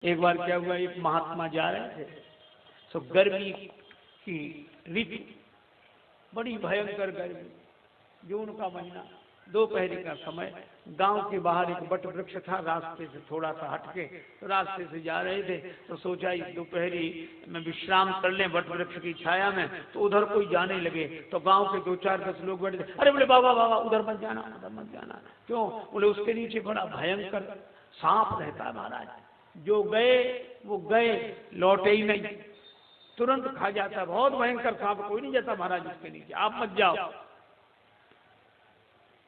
एक बार क्या हुआ, एक महात्मा जा रहे थे, तो गर्मी की ऋतु, बड़ी भयंकर गर्मी, जून का महीना, दोपहर का समय, गांव के बाहर एक बट वृक्ष था, रास्ते से थोड़ा सा हटके, तो रास्ते से जा रहे थे, तो सोचा इस दोपहरी में विश्राम कर लें बट वृक्ष की छाया में। तो उधर कोई जाने लगे, तो गांव के 2-4-10 लोग बैठे थे। अरे बोले बाबा बाबा उधर मत जाना, उधर मत जाना। क्यों? बोले उसके नीचे बड़ा भयंकर सांप रहता है महाराज, जो गए वो गए, लौटे ही नहीं, तुरंत खा जाता, बहुत भयंकर सांप, कोई नहीं जाता महाराज उसके नीचे, आप मत जाओ।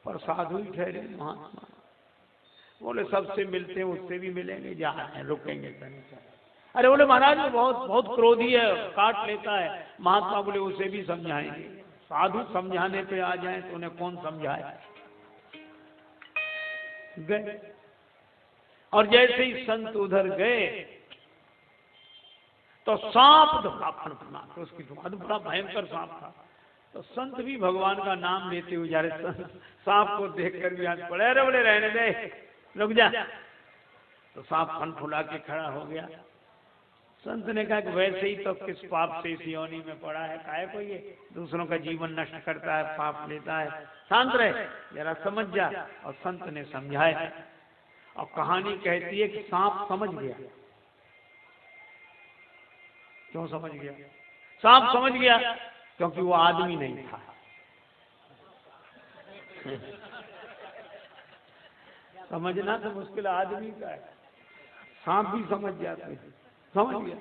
पर साधु ही ठहरे महात्मा, बोले सबसे मिलते हैं, उससे भी मिलेंगे, जा रहे हैं, रुकेंगे कहीं। अरे बोले महाराज वो बहुत बहुत क्रोधी है, काट लेता है। महात्मा बोले उसे भी समझाएंगे, साधु समझाने पे आ जाए तो उन्हें कौन समझाए। गए, और जैसे ही संत उधर गए तो सांप धोखा फड़फड़ा, तो उसकी दुकान बड़ा भयंकर सांप था। तो संत भी भगवान का नाम लेते हुए जा रहे, सांप को देखकर भी हाथ पड़े, अरे बोले रहने दे, रुक जा। तो सांप फनफुला के खड़ा हो गया। संत ने कहा कि वैसे ही तो किस पाप से इस योनि में पड़ा है, काहे को ये दूसरों का जीवन नष्ट करता है, पाप लेता है, शांत रहे, जरा समझ जा। और संत ने समझाया, और कहानी कहती है कि सांप समझ गया। क्यों समझ गया? सांप समझ गया क्योंकि वो आदमी नहीं था। समझना तो मुश्किल आदमी का है, सांप भी समझ जाता है, समझ गया।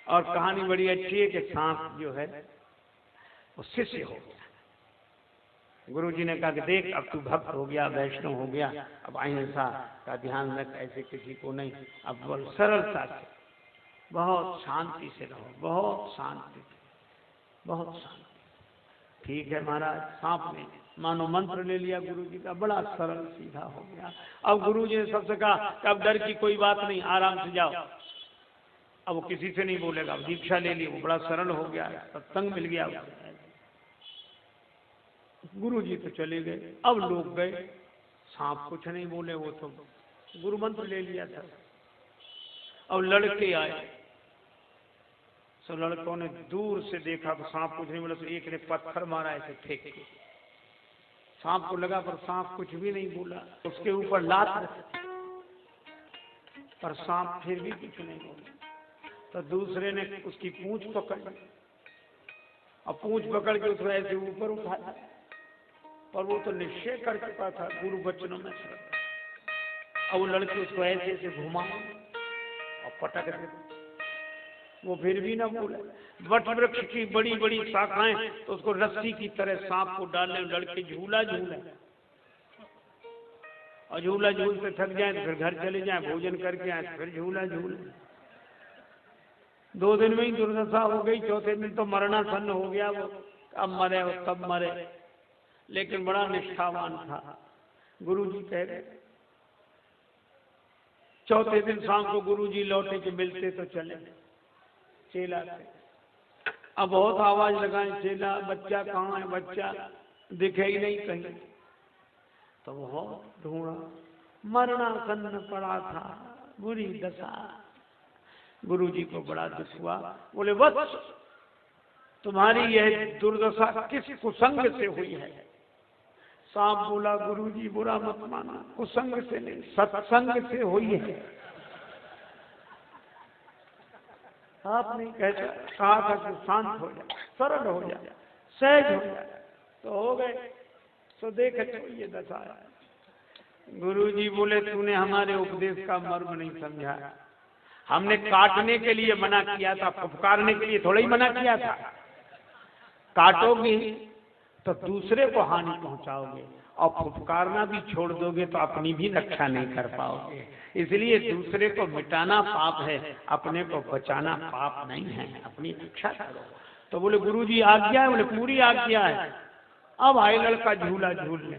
और कहानी बड़ी अच्छी है कि सांप जो है वो शिष्य हो गया। गुरुजी ने कहा कि देख अब तू भक्त हो गया, वैष्णव हो गया, अब अहिंसा का ध्यान रख, ऐसे किसी को नहीं, अब बोल सरलता से, बहुत शांति से रहो, बहुत शांति, बहुत शांति। ठीक है महाराज, सांप ने मानो मंत्र ले लिया गुरुजी का, बड़ा सरल सीधा हो गया। अब गुरुजी ने सबसे कहा कि अब डर की कोई बात नहीं, आराम से जाओ। अब वो किसी से नहीं बोलेगा, दीक्षा ले ली, वो बड़ा सरल हो गया, सत्संग मिल गया। गुरुजी तो चले गए, अब लोग गए, सांप कुछ नहीं बोले, वो तो गुरु मंत्र ले लिया था। अब लड़के आए, तो लड़कों ने दूर से देखा तो सांप कुछ नहीं बोला, तो एक ने पत्थर मारा ऐसे फेंक के, सांप को लगा पर सांप कुछ भी नहीं बोला। उसके ऊपर लात रखी पर सांप फिर भी कुछ नहीं बोला। तो दूसरे ने उसकी पूंछ पकड़ ली, और पूंछ पकड़ के उसको ऐसे ऊपर उठाया, पर वो तो निश्चय कर चुका था गुरु वचनों में। अब वो लड़के उसको ऐसे ऐसे घुमा और पटक दे, वो फिर भी ना बोले। वट वृक्ष की बड़ी बड़ी शाखाएं, तो उसको रस्सी की तरह सांप को डालने, लड़के झूला झूले, और झूला झूलते थक जाए तो फिर घर चले जाए, भोजन करके आए, फिर झूला झूले। 2 दिन में ही दुर्दशा हो गई, चौथे दिन तो मरणासन्न हो गया वो, अब मरे वो तब मरे। लेकिन बड़ा निष्ठावान था। गुरुजी कह रहे, चौथे दिन शाम को गुरुजी लौटे के मिलते तो चले चेला से। अब बहुत आवाज लगाए, चेला बच्चा कहाँ है, बच्चा दिखे ही नहीं कहीं। तो बहुत ढूंढा, मरणासन्न पड़ा था, बुरी दशा। गुरुजी को बड़ा दुख हुआ, बोले वत्स तुम्हारी यह दुर्दशा किस कुसंग से हुई है? सांप बोला गुरुजी बुरा मत माना, कुसंग से नहीं, सत्संग से हुई है। आपने कहा था कि शांत हो जाए, सरल हो जाए, सहज हो जाए, तो हो गए। तो देखे तो ये दशा है। गुरुजी बोले तूने हमारे उपदेश का मर्म नहीं समझा। हमने काटने के लिए मना किया था, फुफकारने के लिए थोड़ा ही मना किया था। काटोगे तो दूसरे को हानि पहुंचाओगे, और फुफकारना भी छोड़ दोगे तो अपनी भी रक्षा नहीं कर पाओगे। इसलिए दूसरे को मिटाना पाप है, अपने को बचाना पाप नहीं है, अपनी रक्षा करो। तो बोले गुरुजी आज्ञा है? बोले पूरी आज्ञा है। अब आए लड़का झूला झूलने,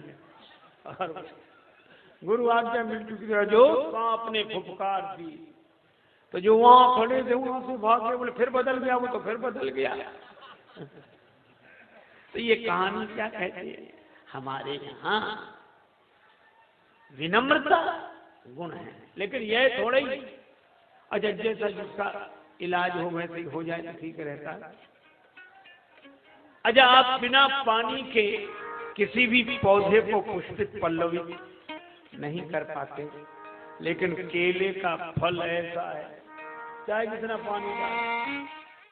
गुरु आज्ञा मिल चुकी है। जो सांप ने फुफकार दी तो जो वहां खड़े थे वहां से भाग गए, बोले फिर बदल गया, वो तो फिर बदल गया। तो ये कहानी क्या कहती है? हमारे यहाँ विनम्रता गुण है, लेकिन यह थोड़ा ही अच्छा जैसा जिसका इलाज हो वैसे हो जाए तो ठीक रहता है। अच्छा आप बिना पानी के किसी भी पौधे को पुष्पित पल्लवित नहीं कर पाते, लेकिन केले का फल ऐसा है चाहे जितना पानी डाले